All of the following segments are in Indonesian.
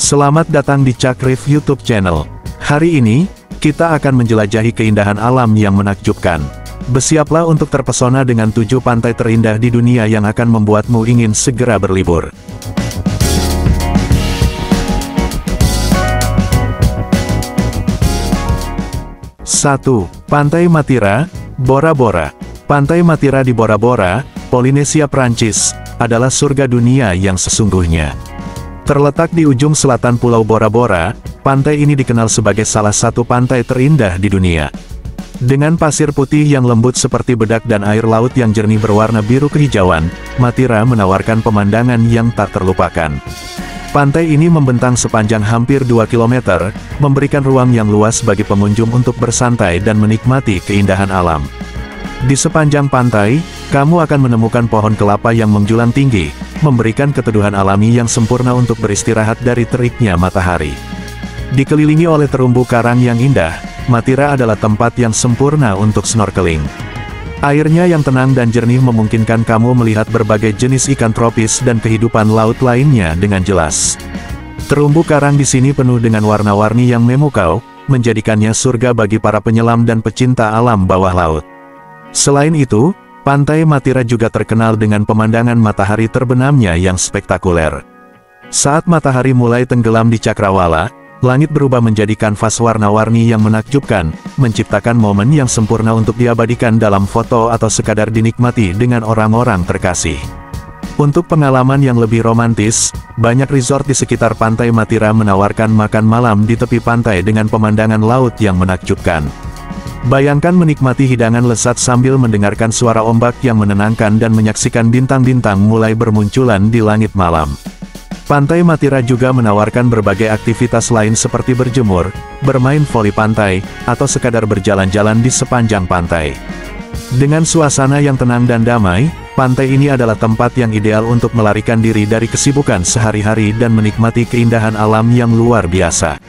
Selamat datang di Cakrif YouTube channel. Hari ini, kita akan menjelajahi keindahan alam yang menakjubkan. Bersiaplah untuk terpesona dengan 7 pantai terindah di dunia yang akan membuatmu ingin segera berlibur. Satu, Pantai Matira, Bora Bora. Pantai Matira di Bora Bora, Polinesia, Prancis, adalah surga dunia yang sesungguhnya. Terletak di ujung selatan Pulau Bora Bora, pantai ini dikenal sebagai salah satu pantai terindah di dunia. Dengan pasir putih yang lembut seperti bedak dan air laut yang jernih berwarna biru kehijauan, Matira menawarkan pemandangan yang tak terlupakan. Pantai ini membentang sepanjang hampir 2 km, memberikan ruang yang luas bagi pengunjung untuk bersantai dan menikmati keindahan alam. Di sepanjang pantai, kamu akan menemukan pohon kelapa yang menjulang tinggi, memberikan keteduhan alami yang sempurna untuk beristirahat dari teriknya matahari. Dikelilingi oleh terumbu karang yang indah, Matira adalah tempat yang sempurna untuk snorkeling. Airnya yang tenang dan jernih memungkinkan kamu melihat berbagai jenis ikan tropis dan kehidupan laut lainnya dengan jelas. Terumbu karang di sini penuh dengan warna-warni yang memukau, menjadikannya surga bagi para penyelam dan pecinta alam bawah laut. Selain itu, Pantai Matira juga terkenal dengan pemandangan matahari terbenamnya yang spektakuler. Saat matahari mulai tenggelam di cakrawala, langit berubah menjadi kanvas warna-warni yang menakjubkan, menciptakan momen yang sempurna untuk diabadikan dalam foto atau sekadar dinikmati dengan orang-orang terkasih. Untuk pengalaman yang lebih romantis, banyak resort di sekitar Pantai Matira menawarkan makan malam di tepi pantai dengan pemandangan laut yang menakjubkan. Bayangkan menikmati hidangan lezat sambil mendengarkan suara ombak yang menenangkan dan menyaksikan bintang-bintang mulai bermunculan di langit malam. Pantai Matira juga menawarkan berbagai aktivitas lain seperti berjemur, bermain voli pantai, atau sekadar berjalan-jalan di sepanjang pantai. Dengan suasana yang tenang dan damai, pantai ini adalah tempat yang ideal untuk melarikan diri dari kesibukan sehari-hari dan menikmati keindahan alam yang luar biasa.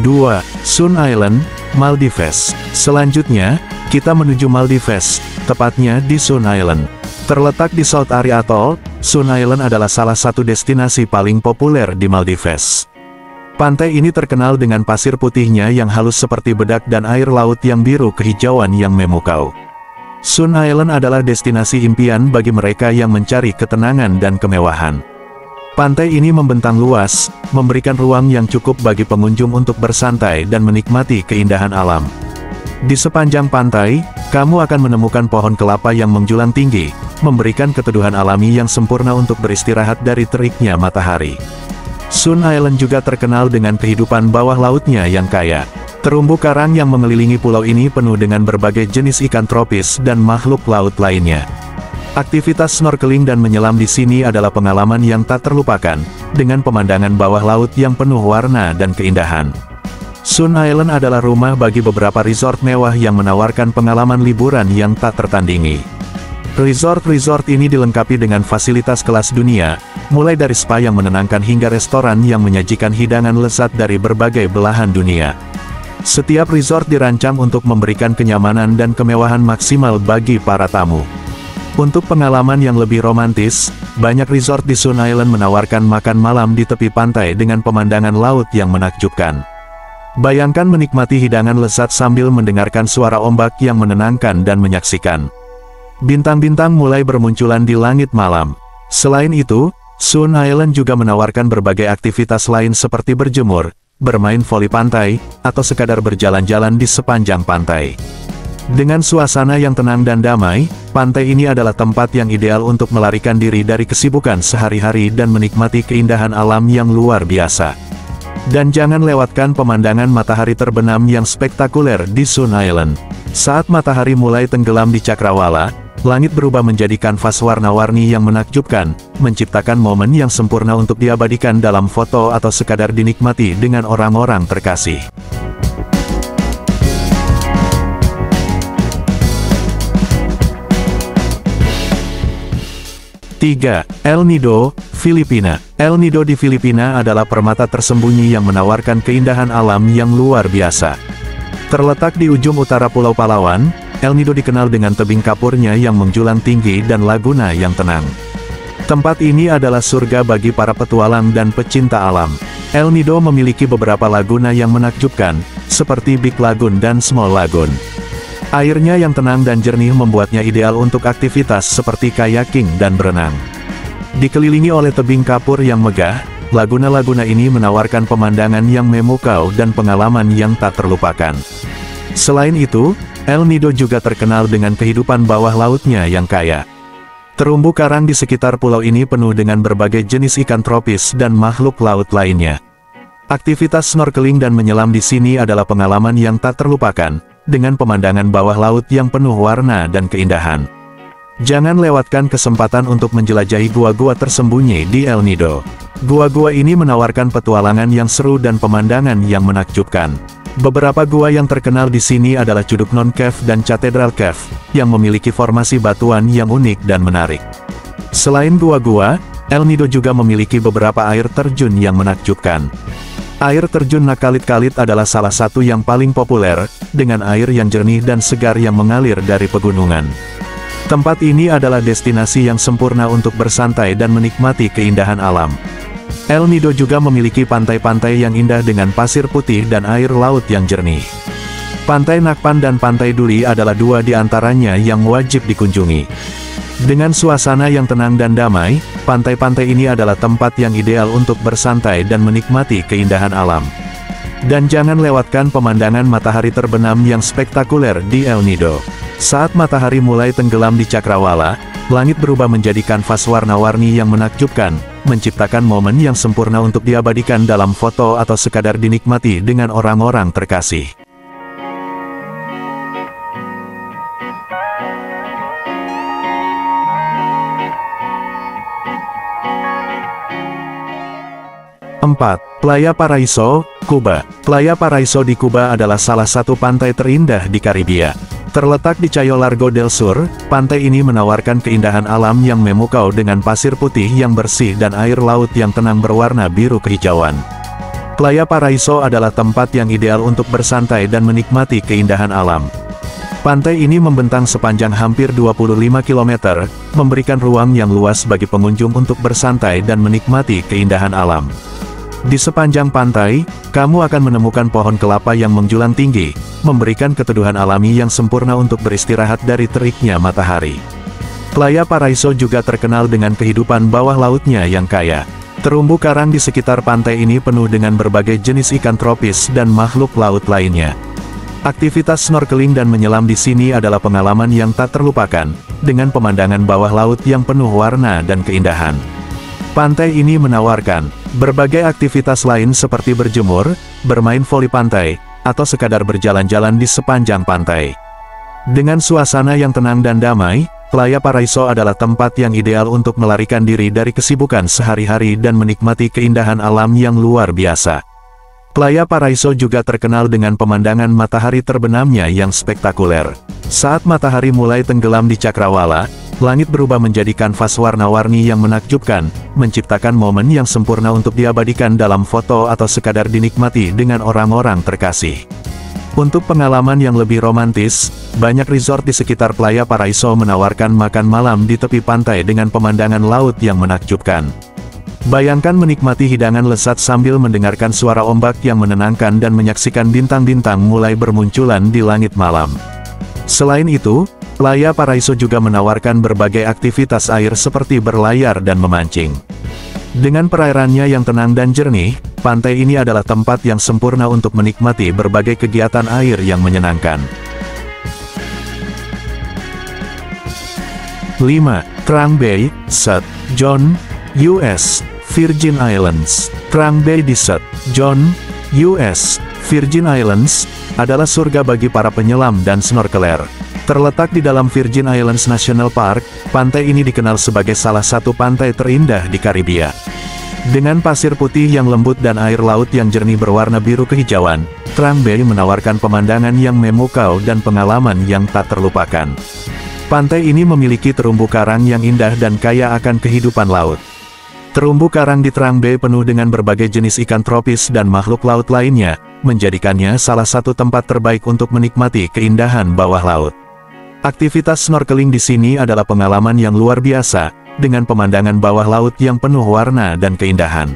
Dua, Sun Island, Maldives. Selanjutnya, kita menuju Maldives, tepatnya di Sun Island. Terletak di South Ari Atoll, Sun Island adalah salah satu destinasi paling populer di Maldives. Pantai ini terkenal dengan pasir putihnya yang halus seperti bedak dan air laut yang biru kehijauan yang memukau. Sun Island adalah destinasi impian bagi mereka yang mencari ketenangan dan kemewahan. Pantai ini membentang luas, memberikan ruang yang cukup bagi pengunjung untuk bersantai dan menikmati keindahan alam. Di sepanjang pantai, kamu akan menemukan pohon kelapa yang menjulang tinggi, memberikan keteduhan alami yang sempurna untuk beristirahat dari teriknya matahari. Sun Island juga terkenal dengan kehidupan bawah lautnya yang kaya. Terumbu karang yang mengelilingi pulau ini penuh dengan berbagai jenis ikan tropis dan makhluk laut lainnya. Aktivitas snorkeling dan menyelam di sini adalah pengalaman yang tak terlupakan, dengan pemandangan bawah laut yang penuh warna dan keindahan. Sun Island adalah rumah bagi beberapa resort mewah yang menawarkan pengalaman liburan yang tak tertandingi. Resort-resort ini dilengkapi dengan fasilitas kelas dunia, mulai dari spa yang menenangkan hingga restoran yang menyajikan hidangan lezat dari berbagai belahan dunia. Setiap resort dirancang untuk memberikan kenyamanan dan kemewahan maksimal bagi para tamu. Untuk pengalaman yang lebih romantis, banyak resort di Sun Island menawarkan makan malam di tepi pantai dengan pemandangan laut yang menakjubkan. Bayangkan menikmati hidangan lezat sambil mendengarkan suara ombak yang menenangkan dan menyaksikan bintang-bintang mulai bermunculan di langit malam. Selain itu, Sun Island juga menawarkan berbagai aktivitas lain seperti berjemur, bermain voli pantai, atau sekadar berjalan-jalan di sepanjang pantai. Dengan suasana yang tenang dan damai, pantai ini adalah tempat yang ideal untuk melarikan diri dari kesibukan sehari-hari dan menikmati keindahan alam yang luar biasa. Dan jangan lewatkan pemandangan matahari terbenam yang spektakuler di Sun Island. Saat matahari mulai tenggelam di cakrawala, langit berubah menjadi kanvas warna-warni yang menakjubkan, menciptakan momen yang sempurna untuk diabadikan dalam foto atau sekadar dinikmati dengan orang-orang terkasih. 3. El Nido, Filipina. El Nido di Filipina adalah permata tersembunyi yang menawarkan keindahan alam yang luar biasa. Terletak di ujung utara Pulau Palawan, El Nido dikenal dengan tebing kapurnya yang menjulang tinggi dan laguna yang tenang. Tempat ini adalah surga bagi para petualang dan pecinta alam. El Nido memiliki beberapa laguna yang menakjubkan, seperti Big Lagoon dan Small Lagoon. Airnya yang tenang dan jernih membuatnya ideal untuk aktivitas seperti kayaking dan berenang. Dikelilingi oleh tebing kapur yang megah, laguna-laguna ini menawarkan pemandangan yang memukau dan pengalaman yang tak terlupakan. Selain itu, El Nido juga terkenal dengan kehidupan bawah lautnya yang kaya. Terumbu karang di sekitar pulau ini penuh dengan berbagai jenis ikan tropis dan makhluk laut lainnya. Aktivitas snorkeling dan menyelam di sini adalah pengalaman yang tak terlupakan, dengan pemandangan bawah laut yang penuh warna dan keindahan. Jangan lewatkan kesempatan untuk menjelajahi gua-gua tersembunyi di El Nido. Gua-gua ini menawarkan petualangan yang seru dan pemandangan yang menakjubkan. Beberapa gua yang terkenal di sini adalah Cuduknon Cave dan Cathedral Cave, yang memiliki formasi batuan yang unik dan menarik. Selain gua-gua, El Nido juga memiliki beberapa air terjun yang menakjubkan. Air terjun Nakalit-Kalit adalah salah satu yang paling populer, dengan air yang jernih dan segar yang mengalir dari pegunungan. Tempat ini adalah destinasi yang sempurna untuk bersantai dan menikmati keindahan alam. El Nido juga memiliki pantai-pantai yang indah dengan pasir putih dan air laut yang jernih. Pantai Nakpan dan Pantai Duli adalah dua di antaranya yang wajib dikunjungi. Dengan suasana yang tenang dan damai, pantai-pantai ini adalah tempat yang ideal untuk bersantai dan menikmati keindahan alam. Dan jangan lewatkan pemandangan matahari terbenam yang spektakuler di El Nido. Saat matahari mulai tenggelam di Cakrawala, langit berubah menjadi kanvas warna-warni yang menakjubkan, menciptakan momen yang sempurna untuk diabadikan dalam foto atau sekadar dinikmati dengan orang-orang terkasih. Playa Paraiso, Kuba. Playa Paraiso di Kuba adalah salah satu pantai terindah di Karibia. Terletak di Cayo Largo del Sur, pantai ini menawarkan keindahan alam yang memukau dengan pasir putih yang bersih dan air laut yang tenang berwarna biru kehijauan. Playa Paraiso adalah tempat yang ideal untuk bersantai dan menikmati keindahan alam. Pantai ini membentang sepanjang hampir 25 km, memberikan ruang yang luas bagi pengunjung untuk bersantai dan menikmati keindahan alam. Di sepanjang pantai, kamu akan menemukan pohon kelapa yang menjulang tinggi, memberikan keteduhan alami yang sempurna untuk beristirahat dari teriknya matahari. Playa Paraiso juga terkenal dengan kehidupan bawah lautnya yang kaya. Terumbu karang di sekitar pantai ini penuh dengan berbagai jenis ikan tropis dan makhluk laut lainnya. Aktivitas snorkeling dan menyelam di sini adalah pengalaman yang tak terlupakan, dengan pemandangan bawah laut yang penuh warna dan keindahan. Pantai ini menawarkan berbagai aktivitas lain seperti berjemur, bermain voli pantai, atau sekadar berjalan-jalan di sepanjang pantai. Dengan suasana yang tenang dan damai, Playa Paraiso adalah tempat yang ideal untuk melarikan diri dari kesibukan sehari-hari dan menikmati keindahan alam yang luar biasa. Playa Paraiso juga terkenal dengan pemandangan matahari terbenamnya yang spektakuler. Saat matahari mulai tenggelam di Cakrawala, langit berubah menjadi kanvas warna-warni yang menakjubkan, menciptakan momen yang sempurna untuk diabadikan dalam foto atau sekadar dinikmati dengan orang-orang terkasih. Untuk pengalaman yang lebih romantis, banyak resort di sekitar Playa Paraiso menawarkan makan malam di tepi pantai dengan pemandangan laut yang menakjubkan. Bayangkan menikmati hidangan lezat sambil mendengarkan suara ombak yang menenangkan dan menyaksikan bintang-bintang mulai bermunculan di langit malam. Selain itu, Playa Paraiso juga menawarkan berbagai aktivitas air seperti berlayar dan memancing. Dengan perairannya yang tenang dan jernih, pantai ini adalah tempat yang sempurna untuk menikmati berbagai kegiatan air yang menyenangkan. 5. Trunk Bay, St. John, US, Virgin Islands. Trunk Bay di St. John, US, Virgin Islands, adalah surga bagi para penyelam dan snorkeler. Terletak di dalam Virgin Islands National Park, pantai ini dikenal sebagai salah satu pantai terindah di Karibia. Dengan pasir putih yang lembut dan air laut yang jernih berwarna biru kehijauan, Trunk Bay menawarkan pemandangan yang memukau dan pengalaman yang tak terlupakan. Pantai ini memiliki terumbu karang yang indah dan kaya akan kehidupan laut. Terumbu karang di Trang Bay penuh dengan berbagai jenis ikan tropis dan makhluk laut lainnya, menjadikannya salah satu tempat terbaik untuk menikmati keindahan bawah laut. Aktivitas snorkeling di sini adalah pengalaman yang luar biasa, dengan pemandangan bawah laut yang penuh warna dan keindahan.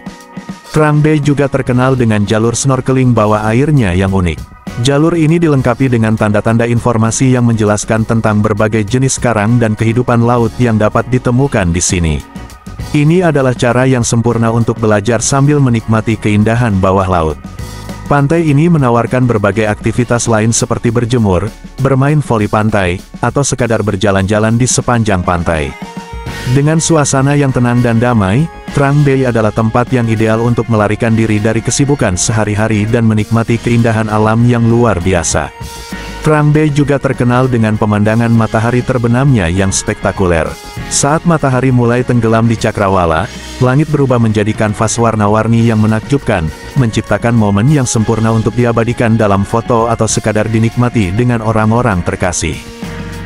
Trang Bay juga terkenal dengan jalur snorkeling bawah airnya yang unik. Jalur ini dilengkapi dengan tanda-tanda informasi yang menjelaskan tentang berbagai jenis karang dan kehidupan laut yang dapat ditemukan di sini. Ini adalah cara yang sempurna untuk belajar sambil menikmati keindahan bawah laut. Pantai ini menawarkan berbagai aktivitas lain seperti berjemur, bermain voli pantai, atau sekadar berjalan-jalan di sepanjang pantai. Dengan suasana yang tenang dan damai, Trang Bay adalah tempat yang ideal untuk melarikan diri dari kesibukan sehari-hari dan menikmati keindahan alam yang luar biasa. Trang Bay juga terkenal dengan pemandangan matahari terbenamnya yang spektakuler. Saat matahari mulai tenggelam di cakrawala, langit berubah menjadi kanvas warna-warni yang menakjubkan, menciptakan momen yang sempurna untuk diabadikan dalam foto atau sekadar dinikmati dengan orang-orang terkasih.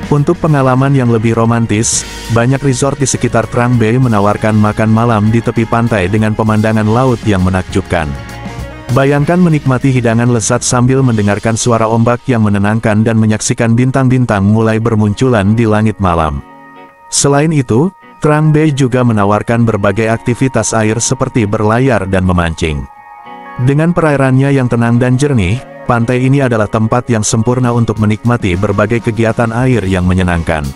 Untuk pengalaman yang lebih romantis, banyak resort di sekitar Trang Bay menawarkan makan malam di tepi pantai dengan pemandangan laut yang menakjubkan. Bayangkan menikmati hidangan lezat sambil mendengarkan suara ombak yang menenangkan dan menyaksikan bintang-bintang mulai bermunculan di langit malam. Selain itu, Trang Bay juga menawarkan berbagai aktivitas air seperti berlayar dan memancing. Dengan perairannya yang tenang dan jernih, pantai ini adalah tempat yang sempurna untuk menikmati berbagai kegiatan air yang menyenangkan.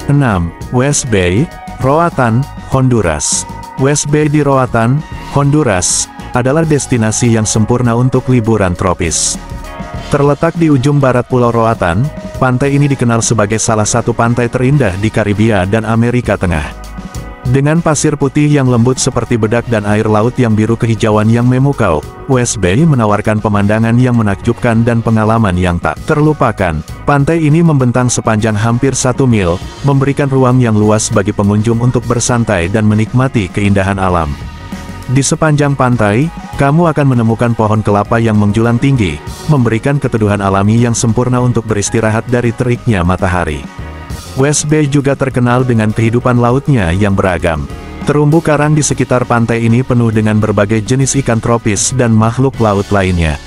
6. West Bay, Roatan, Honduras. West Bay di Roatan, Honduras, adalah destinasi yang sempurna untuk liburan tropis. Terletak di ujung barat Pulau Roatan, pantai ini dikenal sebagai salah satu pantai terindah di Karibia dan Amerika Tengah. Dengan pasir putih yang lembut seperti bedak dan air laut yang biru kehijauan yang memukau, West Bay menawarkan pemandangan yang menakjubkan dan pengalaman yang tak terlupakan. Pantai ini membentang sepanjang hampir 1 mil, memberikan ruang yang luas bagi pengunjung untuk bersantai dan menikmati keindahan alam. Di sepanjang pantai, kamu akan menemukan pohon kelapa yang menjulang tinggi, memberikan keteduhan alami yang sempurna untuk beristirahat dari teriknya matahari. West Bay juga terkenal dengan kehidupan lautnya yang beragam. Terumbu karang di sekitar pantai ini penuh dengan berbagai jenis ikan tropis dan makhluk laut lainnya.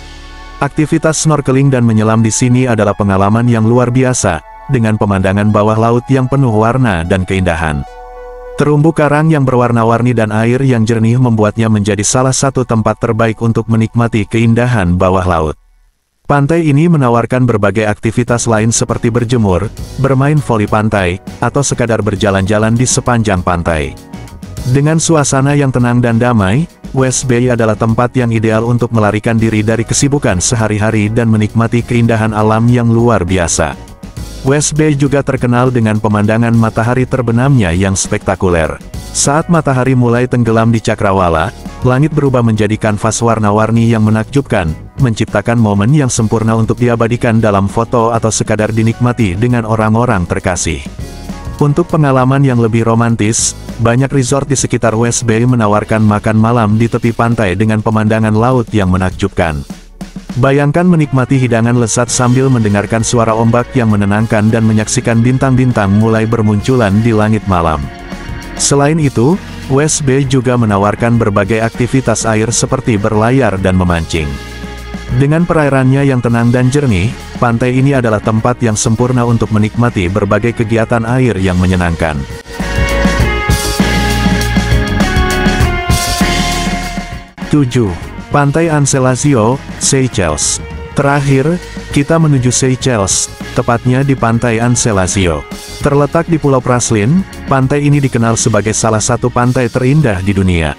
Aktivitas snorkeling dan menyelam di sini adalah pengalaman yang luar biasa, dengan pemandangan bawah laut yang penuh warna dan keindahan. Terumbu karang yang berwarna-warni dan air yang jernih membuatnya menjadi salah satu tempat terbaik untuk menikmati keindahan bawah laut. Pantai ini menawarkan berbagai aktivitas lain seperti berjemur, bermain voli pantai, atau sekadar berjalan-jalan di sepanjang pantai. Dengan suasana yang tenang dan damai, West Bay adalah tempat yang ideal untuk melarikan diri dari kesibukan sehari-hari dan menikmati keindahan alam yang luar biasa. West Bay juga terkenal dengan pemandangan matahari terbenamnya yang spektakuler. Saat matahari mulai tenggelam di cakrawala, langit berubah menjadi kanvas warna-warni yang menakjubkan, menciptakan momen yang sempurna untuk diabadikan dalam foto atau sekadar dinikmati dengan orang-orang terkasih. Untuk pengalaman yang lebih romantis, banyak resort di sekitar West Bay menawarkan makan malam di tepi pantai dengan pemandangan laut yang menakjubkan. Bayangkan menikmati hidangan lezat sambil mendengarkan suara ombak yang menenangkan dan menyaksikan bintang-bintang mulai bermunculan di langit malam. Selain itu, West Bay juga menawarkan berbagai aktivitas air seperti berlayar dan memancing. Dengan perairannya yang tenang dan jernih, pantai ini adalah tempat yang sempurna untuk menikmati berbagai kegiatan air yang menyenangkan. 7. Pantai Anselazio, Seychelles. Terakhir, kita menuju Seychelles, tepatnya di Pantai Anselazio. Terletak di Pulau Praslin, pantai ini dikenal sebagai salah satu pantai terindah di dunia.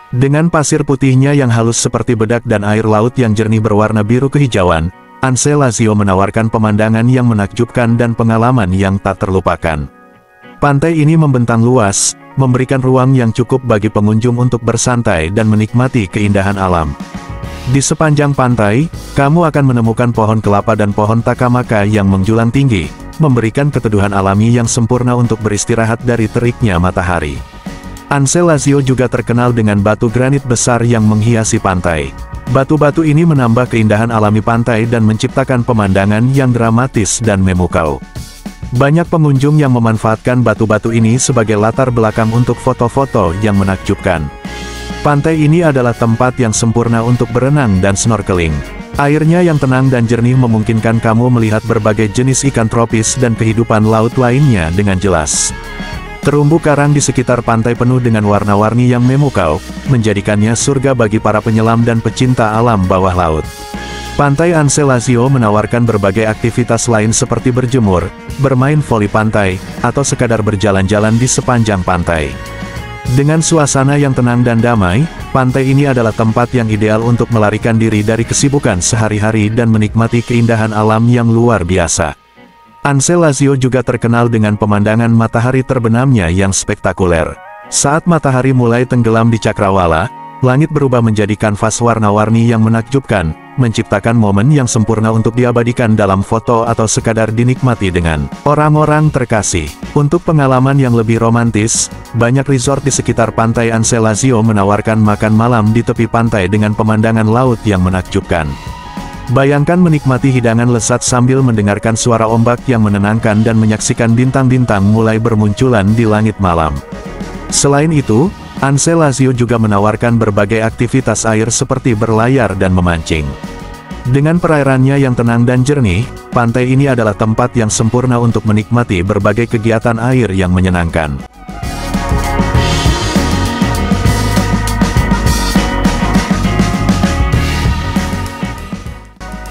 Dengan pasir putihnya yang halus seperti bedak dan air laut yang jernih berwarna biru kehijauan, Anselazio menawarkan pemandangan yang menakjubkan dan pengalaman yang tak terlupakan. Pantai ini membentang luas, memberikan ruang yang cukup bagi pengunjung untuk bersantai dan menikmati keindahan alam. Di sepanjang pantai, kamu akan menemukan pohon kelapa dan pohon takamaka yang menjulang tinggi, memberikan keteduhan alami yang sempurna untuk beristirahat dari teriknya matahari. Anselazio juga terkenal dengan batu granit besar yang menghiasi pantai. Batu-batu ini menambah keindahan alami pantai dan menciptakan pemandangan yang dramatis dan memukau. Banyak pengunjung yang memanfaatkan batu-batu ini sebagai latar belakang untuk foto-foto yang menakjubkan. Pantai ini adalah tempat yang sempurna untuk berenang dan snorkeling. Airnya yang tenang dan jernih memungkinkan kamu melihat berbagai jenis ikan tropis dan kehidupan laut lainnya dengan jelas. Terumbu karang di sekitar pantai penuh dengan warna-warni yang memukau, menjadikannya surga bagi para penyelam dan pecinta alam bawah laut. Pantai Ansel Lazio menawarkan berbagai aktivitas lain seperti berjemur, bermain voli pantai, atau sekadar berjalan-jalan di sepanjang pantai. Dengan suasana yang tenang dan damai, pantai ini adalah tempat yang ideal untuk melarikan diri dari kesibukan sehari-hari dan menikmati keindahan alam yang luar biasa. Ansel Lazio juga terkenal dengan pemandangan matahari terbenamnya yang spektakuler. Saat matahari mulai tenggelam di Cakrawala, langit berubah menjadi kanvas warna-warni yang menakjubkan, menciptakan momen yang sempurna untuk diabadikan dalam foto atau sekadar dinikmati dengan orang-orang terkasih. Untuk pengalaman yang lebih romantis, banyak resort di sekitar pantai Ansel Lazio menawarkan makan malam di tepi pantai dengan pemandangan laut yang menakjubkan. Bayangkan menikmati hidangan lezat sambil mendengarkan suara ombak yang menenangkan dan menyaksikan bintang-bintang mulai bermunculan di langit malam. Selain itu, Ansel Lazio juga menawarkan berbagai aktivitas air seperti berlayar dan memancing. Dengan perairannya yang tenang dan jernih, pantai ini adalah tempat yang sempurna untuk menikmati berbagai kegiatan air yang menyenangkan.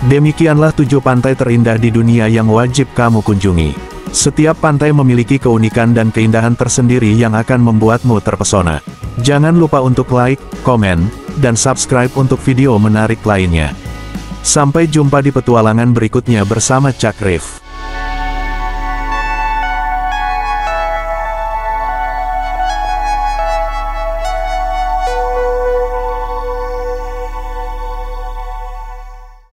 Demikianlah 7 pantai terindah di dunia yang wajib kamu kunjungi. Setiap pantai memiliki keunikan dan keindahan tersendiri yang akan membuatmu terpesona. Jangan lupa untuk like, komen, dan subscribe untuk video menarik lainnya. Sampai jumpa di petualangan berikutnya bersama Cak Rif.